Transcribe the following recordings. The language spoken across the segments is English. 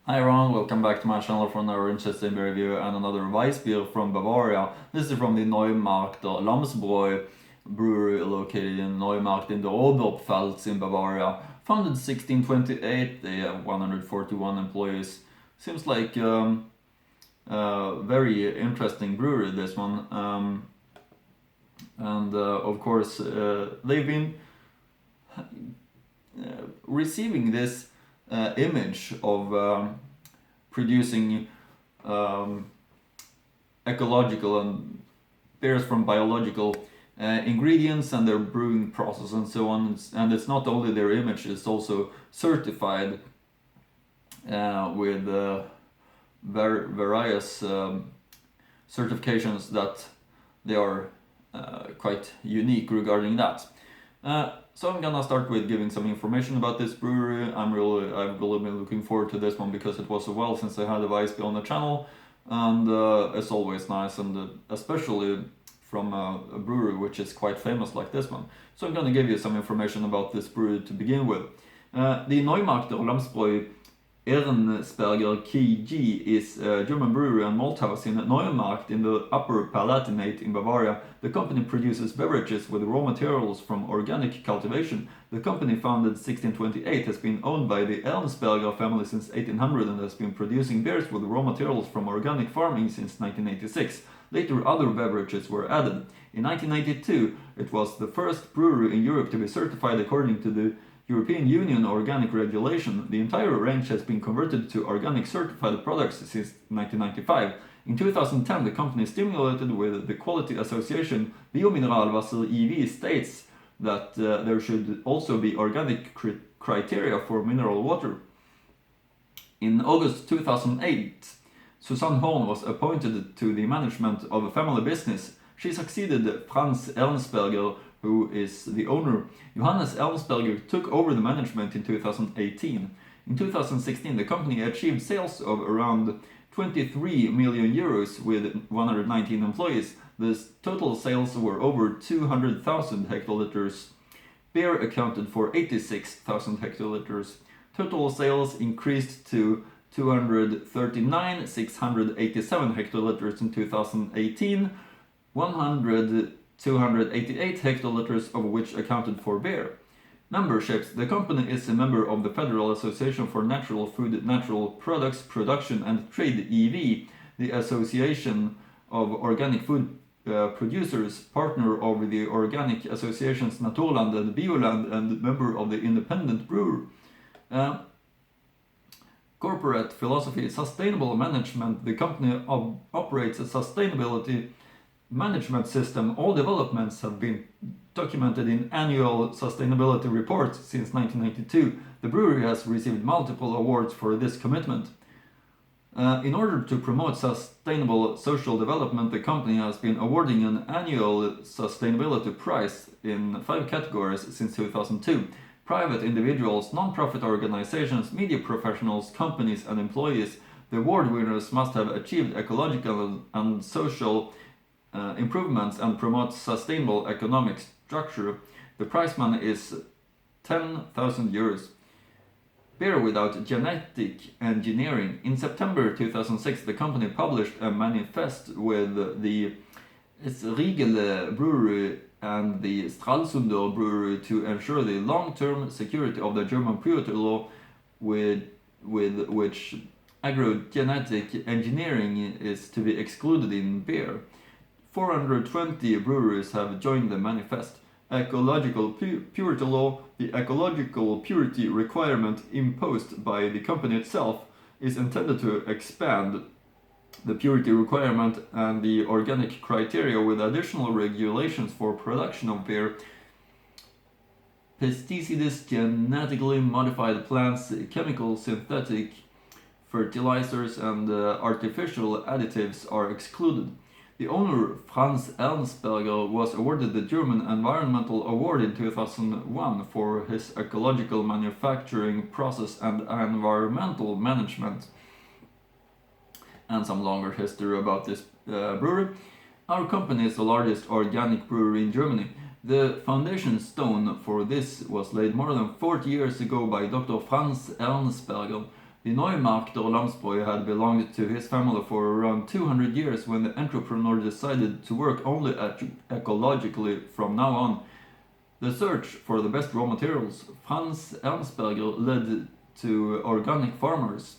Hi everyone, welcome back to my channel for another interesting beer review and another Weiße beer from Bavaria. This is from the Neumarkter Lammsbräu brewery located in Neumarkt in the Oberpfalz in Bavaria. Founded 1628, they have 141 employees. Seems like a very interesting brewery, this one. Of course, they've been receiving this image of producing ecological and beers from biological ingredients and their brewing process and so on. And it's not only their image, it's also certified with various certifications that they are quite unique regarding that. So I'm gonna start with giving some information about this brewery. I've really been looking forward to this one because it was a while since I had a Weiße on the channel, and it's always nice, and especially from a brewery which is quite famous like this one. So I'm gonna give you some information about this brewery to begin with. The Neumarkter Lammsbräu Ehrenberger KG is a German brewery and malt house in Neumarkt in the Upper Palatinate in Bavaria. The company produces beverages with raw materials from organic cultivation. The company, founded 1628, has been owned by the Ehrenberger family since 1800 and has been producing beers with raw materials from organic farming since 1986. Later, other beverages were added. In 1992, it was the first brewery in Europe to be certified according to the European Union organic regulation. The entire range has been converted to organic certified products since 1995. In 2010, the company, stimulated with the quality association Biomineralwasser EV, states that there should also be organic criteria for mineral water. In August 2008, Susanne Horn was appointed to the management of a family business. She succeeded Franz Ernstberger, who is the owner. Johannes Ernstberger took over the management in 2018. In 2016, the company achieved sales of around 23 million euros with 119 employees. The total sales were over 200,000 hectoliters. Beer accounted for 86,000 hectoliters. Total sales increased to 239,687 hectoliters in 2018, 288 hectoliters of which accounted for beer. Memberships. The company is a member of the Federal Association for Natural Food, Natural Products, Production and Trade (EV), the Association of Organic Food Producers, partner of the organic associations Naturland and Bioland, and member of the Independent Brewer. Corporate philosophy. Sustainable management. The company operates a sustainability management system. All developments have been documented in annual sustainability reports since 1992. The brewery has received multiple awards for this commitment. In order to promote sustainable social development, the company has been awarding an annual sustainability prize in 5 categories since 2002. Private individuals, non-profit organizations, media professionals, companies and employees. The award winners must have achieved ecological and social improvements and promote sustainable economic structure. The prize money is 10,000 euros. Beer without genetic engineering. In September 2006, the company published a manifest with the Riegele brewery and the Stralsunder brewery to ensure the long-term security of the German purity law, with which agrogenetic engineering is to be excluded in beer. 420 breweries have joined the manifest. Ecological purity law. The ecological purity requirement imposed by the company itself is intended to expand the purity requirement and the organic criteria with additional regulations for production of beer. Pesticides, genetically modified plants, chemical synthetic fertilizers and artificial additives are excluded. The owner, Franz Ernstberger, was awarded the German Environmental Award in 2001 for his ecological manufacturing process and environmental management. And some longer history about this brewery. Our company is the largest organic brewery in Germany. The foundation stone for this was laid more than 40 years ago by Dr. Franz Ernstberger. The Neumarkter Lammsbräu had belonged to his family for around 200 years when the entrepreneur decided to work only ecologically from now on. The search for the best raw materials, Franz Ernstberger, led to organic farmers.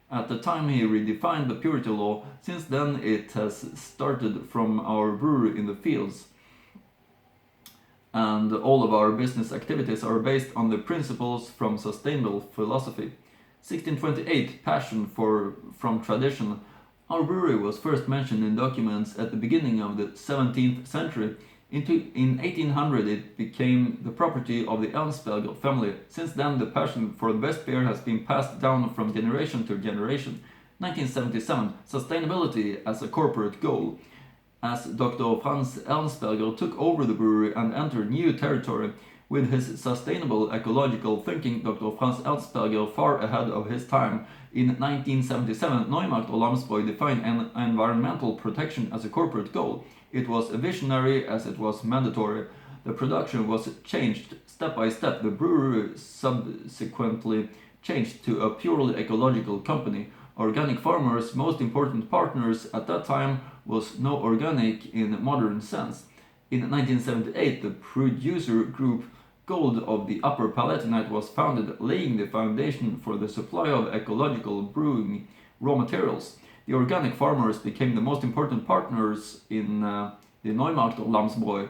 At the time he redefined the purity law. Since then it has started from our brewery in the fields. And all of our business activities are based on the principles from sustainable philosophy. 1628, passion from tradition. Our brewery was first mentioned in documents at the beginning of the 17th century. In 1800 it became the property of the Ernstberger family. Since then the passion for the best beer has been passed down from generation to generation. 1977, sustainability as a corporate goal. As Dr. Franz Ernstberger took over the brewery and entered new territory, with his sustainable ecological thinking, Dr. Franz Ernstberger far ahead of his time. In 1977, Neumarkt or Lammsbräu defined environmental protection as a corporate goal. It was a visionary as it was mandatory. The production was changed step by step. The brewery subsequently changed to a purely ecological company. Organic farmers' most important partners at that time was no organic in modern sense. In 1978, the producer group Gold of the Upper Palatinate was founded, laying the foundation for the supply of ecological brewing raw materials. The organic farmers became the most important partners in the Neumarkter Lammsbräu,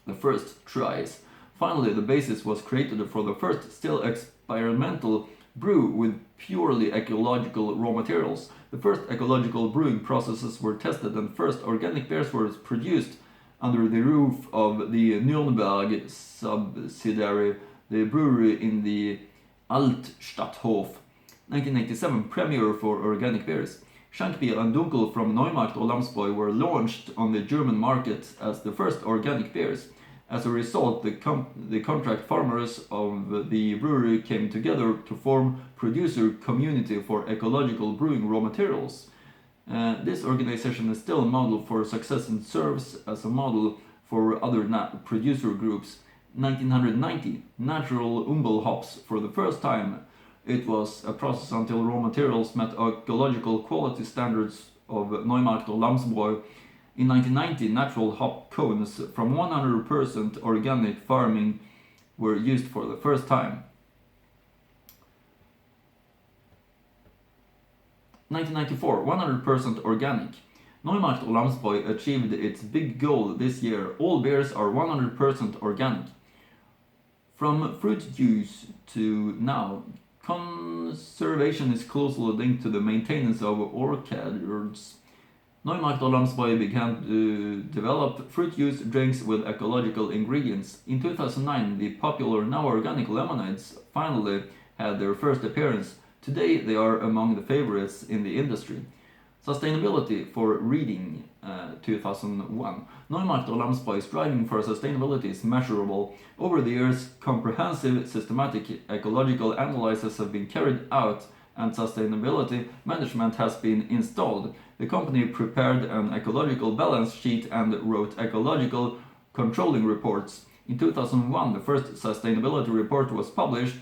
the first tries. Finally, the basis was created for the first still experimental brew with purely ecological raw materials. The first ecological brewing processes were tested and first organic beers were produced under the roof of the Nürnberg subsidiary, the brewery in the Altstadthof. 1987, premiere for organic beers. Shankbier and Dunkel from Neumarkt or Lammsbräu were launched on the German market as the first organic beers. As a result, the contract farmers of the brewery came together to form producer community for ecological brewing raw materials. This organization is still a model for success and serves as a model for other producer groups. 1990, natural Umbel hops for the first time. It was a process until raw materials met ecological quality standards of Neumarkt or Lammsbräu. In 1990, natural hop cones from 100% organic farming were used for the first time. 1994, 100% organic. Neumarkt or Lammsbräu achieved its big goal this year. All beers are 100% organic. From fruit juice to now, conservation is closely linked to the maintenance of orchards. Neumarkt or Lammsbräu began to develop fruit juice drinks with ecological ingredients. In 2009, the popular now organic lemonades finally had their first appearance. Today they are among the favorites in the industry. Sustainability for reading 2001. Neumarkt or Lammsbräu striving for sustainability is measurable. Over the years, comprehensive, systematic ecological analyses have been carried out and sustainability management has been installed. The company prepared an ecological balance sheet and wrote ecological controlling reports. In 2001, the first sustainability report was published,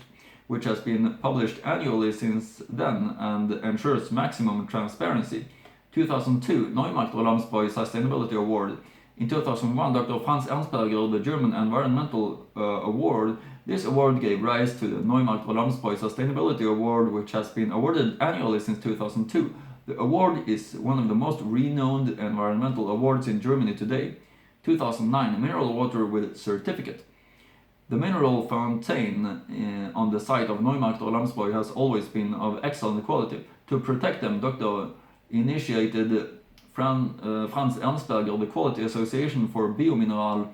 which has been published annually since then and ensures maximum transparency. 2002, Neumarkt or Lammsbräu Sustainability Award. In 2001, Dr. Franz Ernstberger, the German Environmental Award. This award gave rise to the Neumarkt or Lammsbräu Sustainability Award, which has been awarded annually since 2002. The award is one of the most renowned environmental awards in Germany today. 2009, Mineral Water with Certificate. The mineral fountain on the site of Neumarkt or Lammsbräu has always been of excellent quality. To protect them, Dr. initiated Franz Ernstberger the Quality Association for Biomineral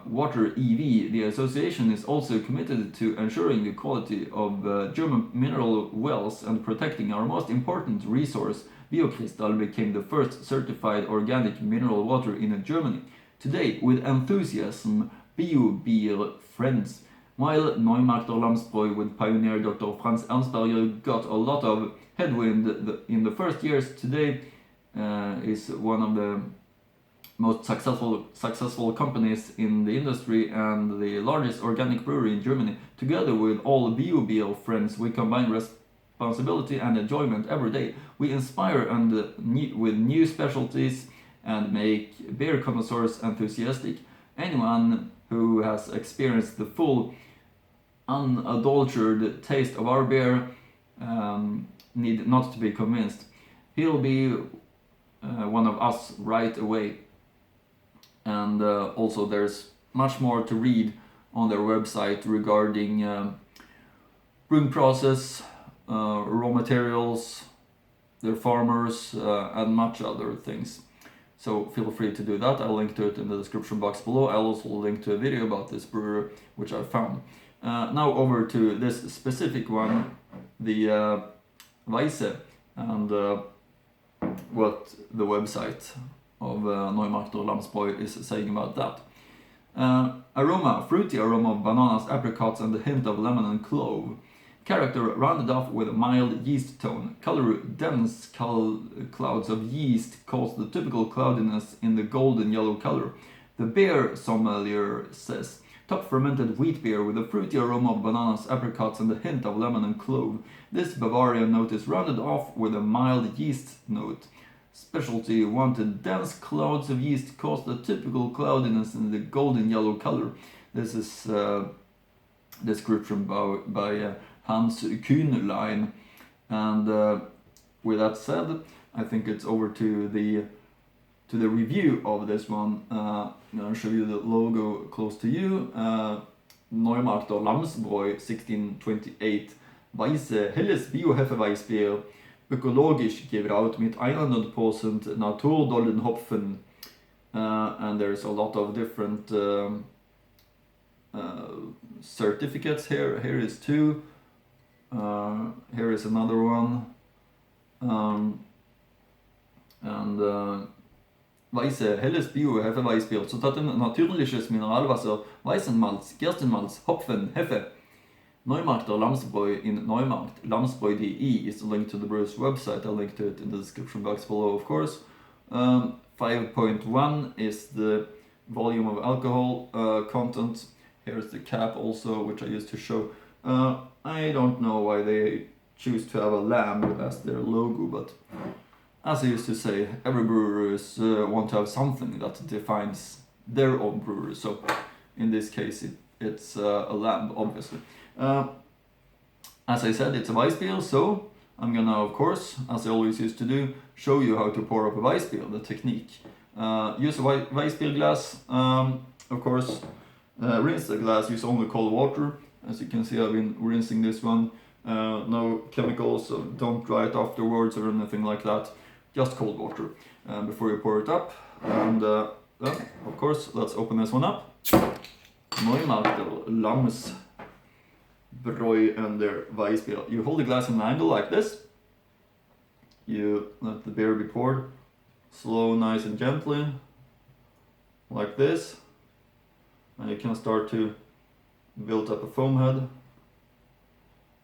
Water EV. The association is also committed to ensuring the quality of German mineral wells and protecting our most important resource. Biocrystal became the first certified organic mineral water in Germany. Today, with enthusiasm, Bio-beer friends. While Neumarkt or Lammsbräu with pioneer Dr. Franz Ernstberger got a lot of headwind in the first years, today is one of the most successful companies in the industry and the largest organic brewery in Germany. Together with all Bio-beer friends, we combine responsibility and enjoyment every day. We inspire with new specialties and make beer connoisseurs enthusiastic. Anyone who has experienced the full, unadulterated taste of our beer need not to be convinced. He'll be one of us right away. And also there's much more to read on their website regarding brewing process, raw materials, their farmers, and much other things. So feel free to do that. I'll link to it in the description box below. I'll also link to a video about this brewery which I found. Now over to this specific one, the Weiße, and what the website of Neumarkter Lammsbräu is saying about that. Aroma, fruity aroma of bananas, apricots and a hint of lemon and clove. Character rounded off with a mild yeast tone. Color, dense clouds of yeast cause the typical cloudiness in the golden yellow color. The beer sommelier says, top fermented wheat beer with a fruity aroma of bananas, apricots and a hint of lemon and clove. This Bavarian note is rounded off with a mild yeast note. Specialty wanted dense clouds of yeast cause the typical cloudiness in the golden yellow color. This is description by Hans Kühnlein. And with that said, I think it's over to the review of this one. I'm gonna show you the logo close to you. Neumarkter Lammsbräu 1628 Weiße helles Bio-Hefeweißbier, ökologisch gebraut mit 100% naturdollen Hopfen. And there's a lot of different certificates here. Here is two. Here is another one. Weiße, helles Bio-Hefeweißbier, Zutaten natürliches Mineralwasser, Weizenmalz, Gerstenmalz, Hopfen, Hefe. Neumarkter Lammsbräu in Neumarkt. Lammsbräu.de is the link to the brewer's website. I'll link to it in the description box below, of course. 5.1 is the volume of alcohol content. Here's the cap also, which I used to show. I don't know why they choose to have a lamb as their logo, but as I used to say, every brewery want to have something that defines their own brewery. So in this case, it's a lamb, obviously. As I said, it's a Weissbier, so I'm gonna, of course, as I always used to do, show you how to pour up a Weissbier, the technique. Use a Weissbier glass, of course. Rinse the glass, use only cold water. As you can see, I've been rinsing this one. No chemicals, so don't dry it afterwards or anything like that. Just cold water before you pour it up. And then, of course, let's open this one up. Neumarkter Lammsbräu and their Weissbier. You hold the glass in an angle like this. You let the beer be poured slow, nice and gently, like this. And you can start to build up a foam head,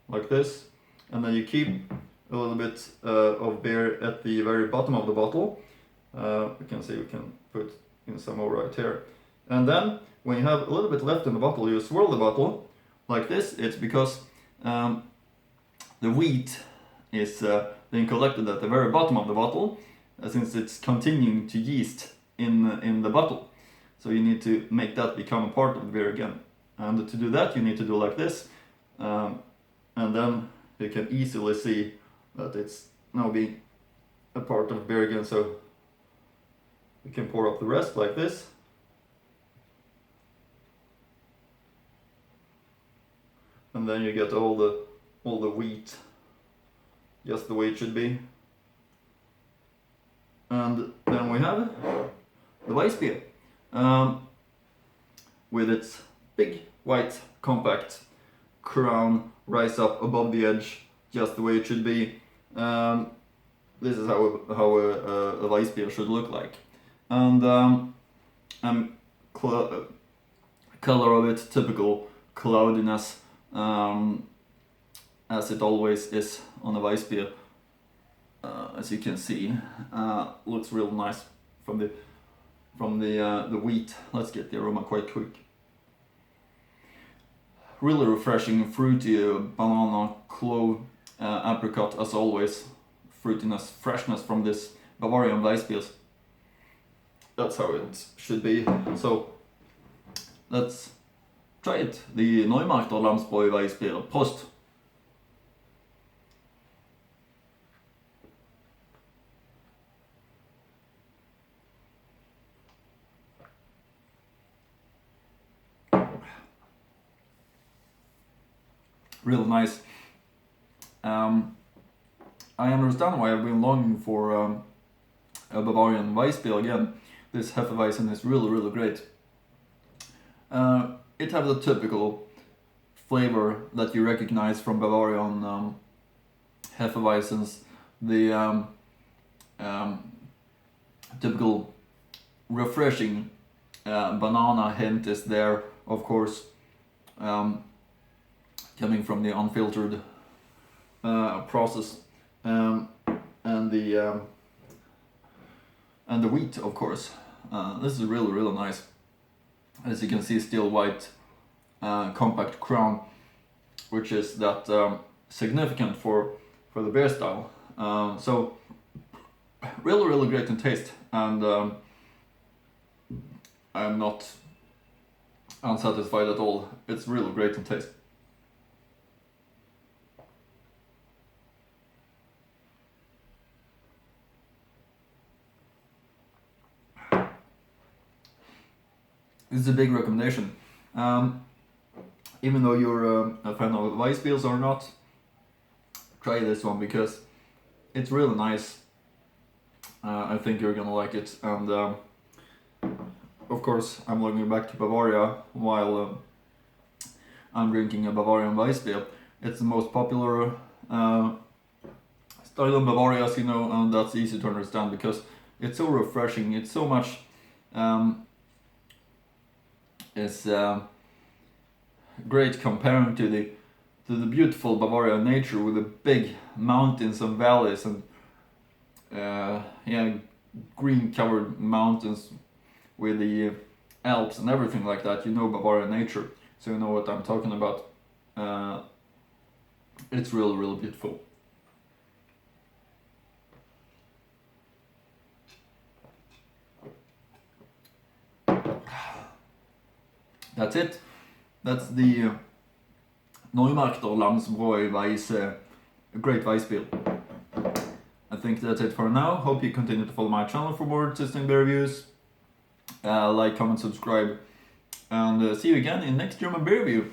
like this. And then you keep a little bit of beer at the very bottom of the bottle. You can see we can put in some more right here. And then when you have a little bit left in the bottle, you swirl the bottle like this. It's because the wheat is being collected at the very bottom of the bottle, since it's continuing to yeast in the bottle. So you need to make that become a part of the beer again. And to do that, you need to do like this. And then you can easily see that it's now being a part of beer again. So you can pour up the rest like this. And then you get all the wheat just the way it should be. And then we have the Weissbier with its big white compact crown rise up above the edge just the way it should be. This is how a Weissbier should look like. And color of it, typical cloudiness, as it always is on a Weissbier. As you can see, looks real nice from the wheat. Let's get the aroma quite quick. Really refreshing, fruity, banana, clove, apricot as always, fruitiness, freshness from this Bavarian Weissbier. That's how it should be. So let's try it. The Neumarkter Lammsbräu Weißbier. Prost! Really nice. I understand why I've been longing for a Bavarian Weissbier again. This Hefeweizen is really great. It has the typical flavor that you recognize from Bavarian Hefeweizens. The typical refreshing banana hint is there, of course, coming from the unfiltered process, and the wheat, of course. This is really nice. As you can see, still white, compact crown, which is that significant for the beer style. So really great in taste, and I'm not unsatisfied at all. It's really great in taste. This is a big recommendation. Even though you're a fan of Weissbiers or not, try this one because it's really nice. I think you're gonna like it, and of course I'm looking back to Bavaria while I'm drinking a Bavarian Weissbier. It's the most popular style in Bavaria, as you know, and that's easy to understand because it's so refreshing. It's so much is great comparing to the beautiful Bavarian nature with the big mountains and valleys and green covered mountains with the Alps and everything like that. You know Bavarian nature, so you know what I'm talking about. It's really beautiful. That's it. That's the Neumarkter Lammsbräu Weiße, a great Weissbier. I think that's it for now. Hope you continue to follow my channel for more tasting beer reviews. Like, comment, subscribe, and see you again in next German beer review.